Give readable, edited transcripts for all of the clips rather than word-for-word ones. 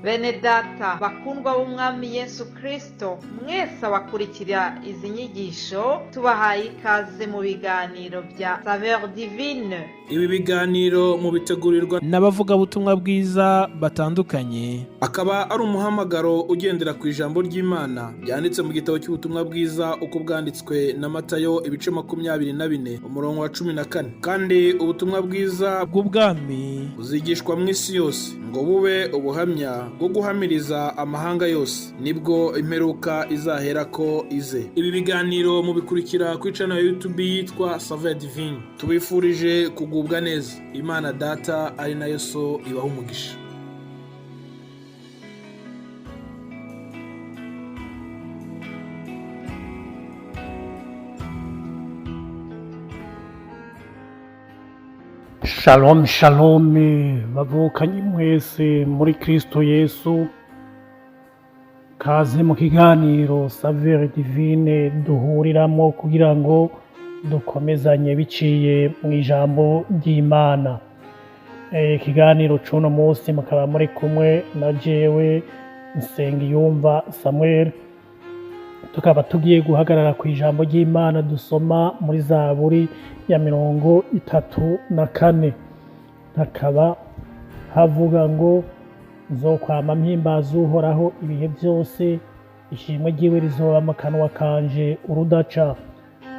Bene data bakundwa b'umwami Yesu Kristo, mwese abakurikira izi nyigisho tubahaye ikaze mu biganiro bya Saveur Divine. Ibi biganiro mu bitegurirwa n'abavugabutumwa bwiza batandukanye, akaba ari umuhamagaro ugendera ku ijambo ry'Imana byanditse mu gitabo cy'ubutumwa bwiza uko bwanditswe na Matayo ibice 24 umurongo wa 14. Kandi ubutumwa bwiza bw'ubwami buzigishwa mu isi yose ngo bube ubuhamya bwo guhamiriza amahanga yose, nibwo imperuka izahera ko ize. Ibi biganiro mubikurikira ku channel ya YouTube yitwa Saveur Divine. Tubifurije kugubwa neza. Imana Data ari nayo So ibaha umugisha. Shalom shalom bavukanye mwese muri Kristo Yesu, kaze mu kiganiro Saveur Divine duhuriramo kugira ngo dukomezanye biciye mu ijambo ry'Imana. Ikiganiro c'uno munsi mukaba muri kumwe na jewe Nsengiyumva Samuel, tukaba tugiye guhagarara ku ijambo ry'Imana dusoma muri Zaburi ya 34. Hakaba havuga ngo nzokwama mpimbaza Uhoraho ibihe byose, ishimwe ryiwe rizoba mu kanwa kanje urudaca.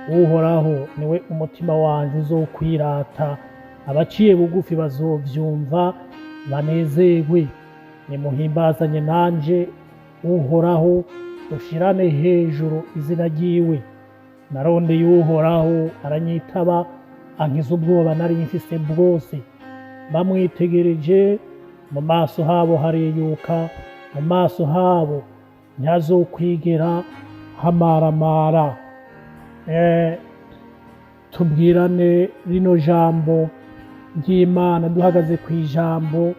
Uhoraho niwe umutima wanje uzokwirata, abaciye bugufi bazovyumva banezerwe. Nimuhimbazanye nanje Uhoraho, ushirane hejuru izina ryiwe. Narondeye Uhoraho aranyitaba, ankiza ubwoba nari mfise bwose. Bamwitegereje mu maso habo hareyuka, mu maso habo ntazokwigera hamaramara. Tubwirane rino jambo ry'Imana duhagaze ku ijambo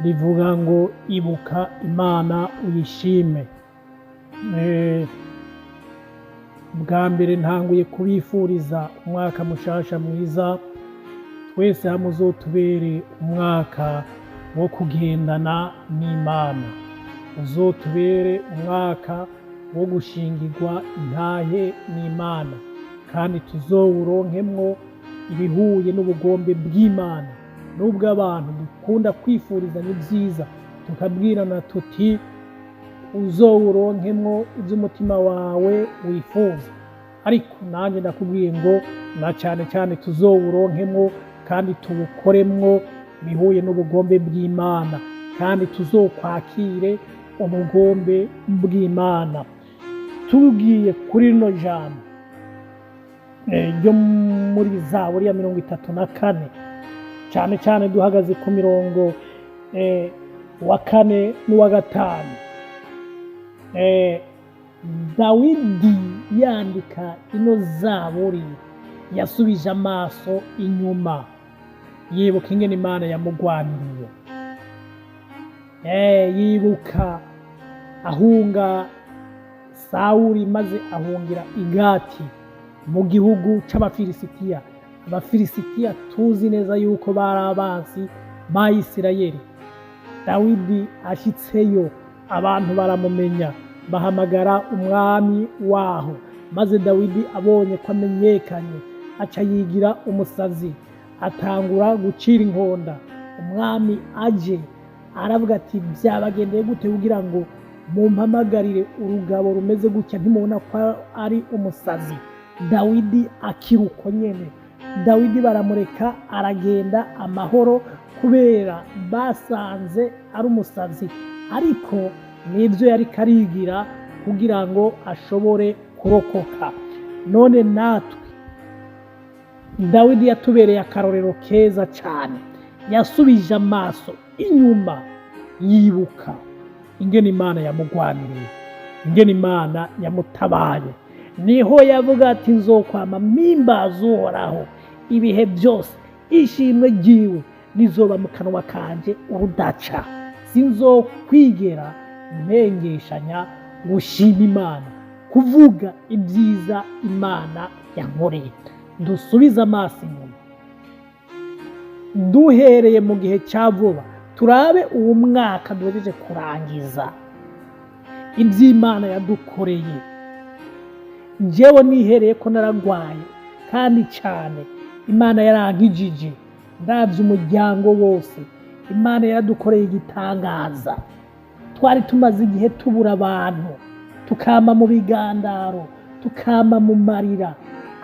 rivuga ngo ibuka Imana uyishime. Bwa mbere ntanguye kubifuriza umwaka mushasha mwiza, twese hamwe uzotubere umwaka wo kugendana n'Imana, uzotubere umwaka wo gushingirwa intahe n'Imana, kandi tuzowuronkemwo ibihuye n'ubugombe bw'Imana. Nubwo abantu dukunda kwifurizanya ibyiza, tukabwirana tuti uzowuronkemwo iby'umutima wawe wifuza, ariko nanjye ndakubwiye ngo na cyane cyane tuzowuronkemwo kandi tuwukoremwo bihuye n'ubugombe bw'Imana, kandi tuzokwakire ubugombe bw'Imana. Tugiye kuri rino jambo ryo muri Zaburi ya 34, cyane cyane duhagaze ku mirongo wa 4 n'uwa 5. Dawidi yandika ino Zaburi yasubije amaso inyuma, yibuka ingene Imana yamugwaniriye. Yibuka ahunga Sawuli maze ahungira i Gati mu gihugu c'Abafilisitiya. Abafilisitiya tuzi neza yuko bari abansi ba Isirayeli. Dawidi ashitseyo, abantu baramumenya, bahamagara umwami waho, maze Dawidi abonye ko amenyekanye aca yigira umusazi, atangura gucira inkonda. Umwami aje aravuga ati byabagendeye gute kugira ngo mumpamagarire urugabo rumeze gutya, ntimubona ko ari umusazi? Dawidi akiruko nyene, Dawidi baramureka aragenda amahoro kubera basanze ari umusazi, ariko nibyo yari karigira kugira ngo ashobore kurokoka. None natwe Dawidi yatubereye akarorero keza cyane, yasubije amaso inyuma, yibuka ingene Imana yamugwaniriye, ingene Imana yamutabaye. Niho yavuga ati nzokwama mpimbaza Uhoraho ibihe byose, ishimwe ryiwe rizoba mu kanwa kanje urudaca. Sinzokwigera mpengeshanya gushima Imana, kuvuga ibyiza Imana yankoreye. Dusubize amaso inyuma, duhereye mu gihe cya vuba turabe uwo mwaka duhejeje kurangiza iby'Imana yadukoreye. Njyewe nihereye ko naragwaye kandi cyane, Imana yarankijije. Ndabye umuryango wose, Imana yaradukoreye igitangaza. Twari tumaze igihe tubura abantu, tukama mu bigandaro, tukama mu marira,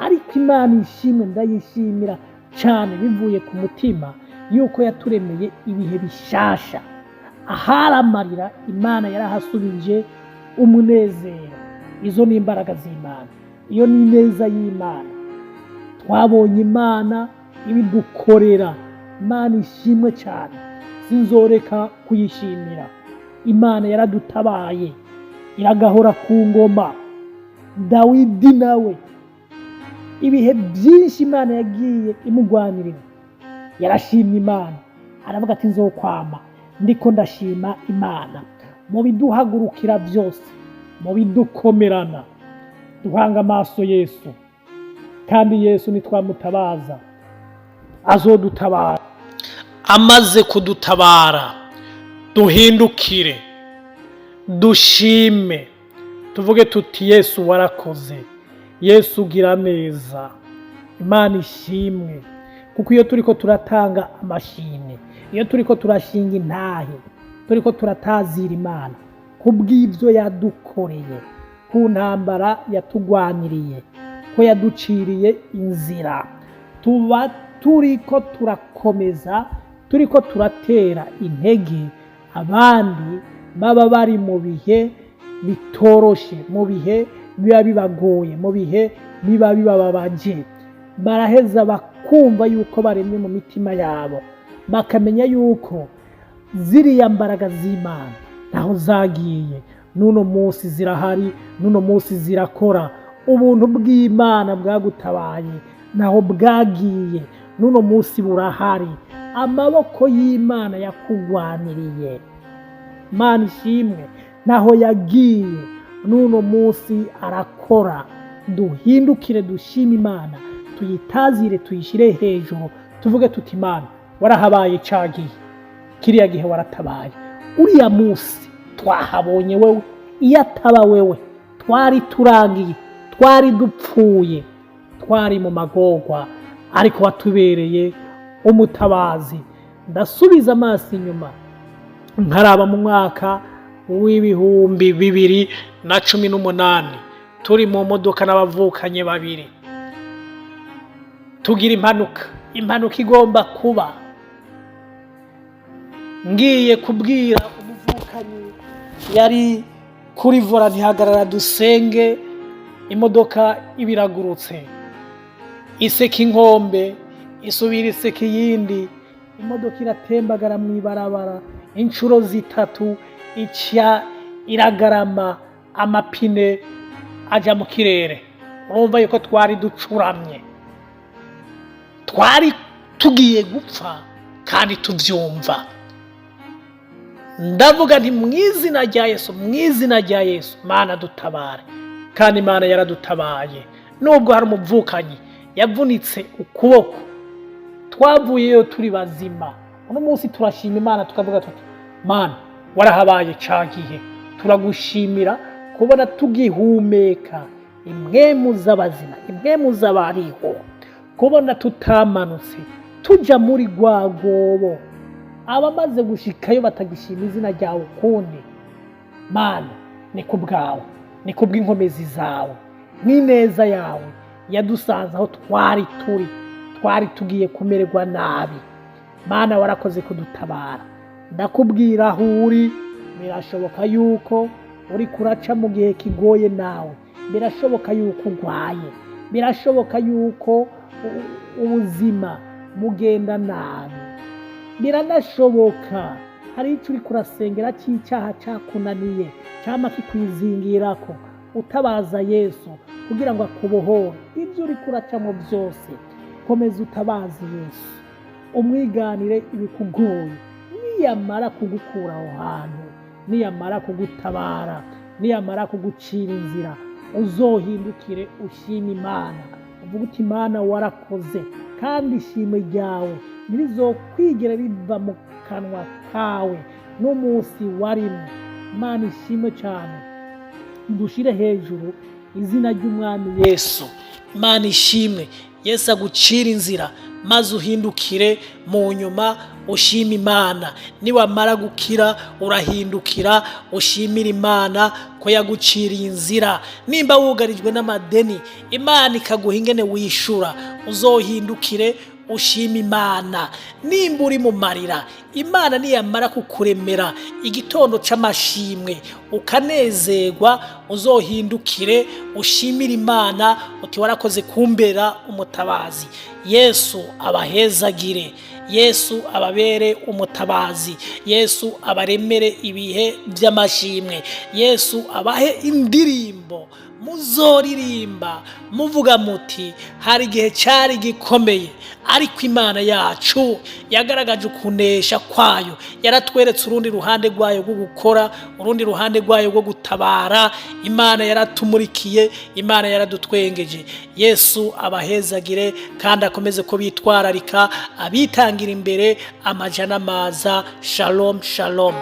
ariko Imana ishimwe, ndayishimira cyane bivuye ku mutima yuko yaturemeye ibihe bishasha. Ahari amarira, Imana yarahasubije umunezero. Izo ni imbaraga z'Imana, iyo ni ineza y'Imana. Twabonye Imana ibidukorera. Imana ishimwe cyane, sinzoreka kuyishimira. Imana yaradutabaye, iragahora ku ngoma. Dawidi nawe ibihe byinshi Imana yagiye imugwanirira, yarashimye Imana, aravuga ati nzokwama ndiko ndashima Imana mu biduhagurukira byose, mu bidukomerana. Duhanga amaso Yesu, kandi Yesu nitwamutabaza azodutabara. Amaze kudutabara, duhindukire, dushime, tuvuge tuti Yesu warakoze, Yesu ugira neza. Imana ishimwe, kuko iyo turiko turatanga amashimwe, iyo turiko turashinga intahe, turiko turatazira Imana kubw'ibyo yadukoreye, ku ntambara yatugwaniriye, ko yaduciriye inzira, tuba turiko turakomeza, turiko turatera intege abandi baba bari mu bihe bitoroshe, mu bihe biba bibagoye, mu bihe biba bibababaje. Baraheza bakumva yuko baremye mu mitima yabo, bakamenya yuko ziriya mbaraga z'Imana naho zagiye, n'uno munsi zirahari, n'uno munsi zirakora. Ubuntu bw'Imana bwagutabaye naho bwagiye, n'uno munsi burahari. Amaboko y'Imana yakugwaniriye, Imana ishimwe, naho yagiye, n'uno munsi arakora. Duhindukire, dushime Imana, tuyitazire, tuyishire hejuru, tuvuge tuti Imana warahabaye cagiye, kiriya gihe waratabaye. Uriya munsi twahabonye wewe, iyo ataba wewe twari turangiye, twari dupfuye, twari mu magorwa, ariko watubereye umutabazi. Ndasubiza amaso inyuma, nkaraba mu mwaka w'ibihumbi 2018, turi mu modoka n'abavukanye babiri, tugira impanuka igomba kuba. Ngiye kubwira umuvukanyi yari kuri vola, ntihagarara dusenge, imodoka ibiragurutse, iseka inkombe, isubira iseka iyindi, imodoka iratembagara mu ibarabara inshuro 3, ica iragarama, amapine aja mu kirere. Urumva yuko twari ducuramye, twari tugiye gupfa kandi tuvyumva. Ndavuga nti mu izina rya Yesu, mu izina rya Yesu, Mana dutabare. Kandi Imana yaradutabaye. Nubwo hari umuvukanyi yavunitse ukuboko, twavuyeyo turi bazima. Uno munsi turashima Imana, tukavuga tuti Mana warahabaye cagihe, turagushimira kubona tugihumeka, impwemu z'abazima, impwemu z'abariho, kubona tutamanutse tuja muri rwagobo, abamaze gushikayo batagishima izina ryawe ukundi. Mana ni kubwawe, ni kubw'inkomezi zawe, n'ineza yawe yadusanze aho twari tugiye kumererwa nabi. Mana warakoze kudutabara. Ndakubwira aho uri, birashoboka yuko uri kuraca mu gihe kigoye nawe, birashoboka yuko urwaye, birashoboka yuko ubuzima mugenda nabi, biranashoboka hari icyo uri kurasengera cy'icyaha cyakunaniye, cyama kikwizingirako. Utabaza Yesu kugira ngo akubohore ibyo uri kuracamo byose. Komeza utabaze Yesu, umwiganire ibikugoye, niyamara kugukura aho hantu, niyamara kugutabara, niyamara kugucira inzira, uzohindukire ushime Imana, uvuga uti Imana warakoze, kandi ishimwe ryawe ntirizokwigera riva mu kanwa kawe n'umunsi warimwe. Imana ishimwe cyane, dushire hejuru izina ry'umwami Yesu. Imana ishimwe, Yesu agucira inzira maze uhindukire mu nyuma ushima Imana. Niwamara gukira urahindukira ushimira Imana ko yaguciriye inzira. Nimba wugarijwe n'amadeni Imana ikaguha ingene wishura, uzohindukire ushima Imana. Nimba uri mu marira Imana niyamara kukuremera igitondo c'amashimwe ukanezerwa, uzohindukire ushimira Imana uti warakoze kumbera umutabazi. Yesu abahezagire, Yesu ababere umutabazi, Yesu abaremere ibihe by'amashimwe, Yesu abahe indirimbo muzoririmba muvuga muti hari igihe cyari gikomeye ariko Imana yacu yagaragaje ukunesha kwayo, yaratweretse urundi ruhande rwayo rwo gukora, urundi ruhande rwayo rwo gutabara. Imana yaratumurikiye, Imana yaradutwengeje. Yesu abahezagire kandi akomeze ko bitwararika abitangira imbere amajana maza. Shalom shalom.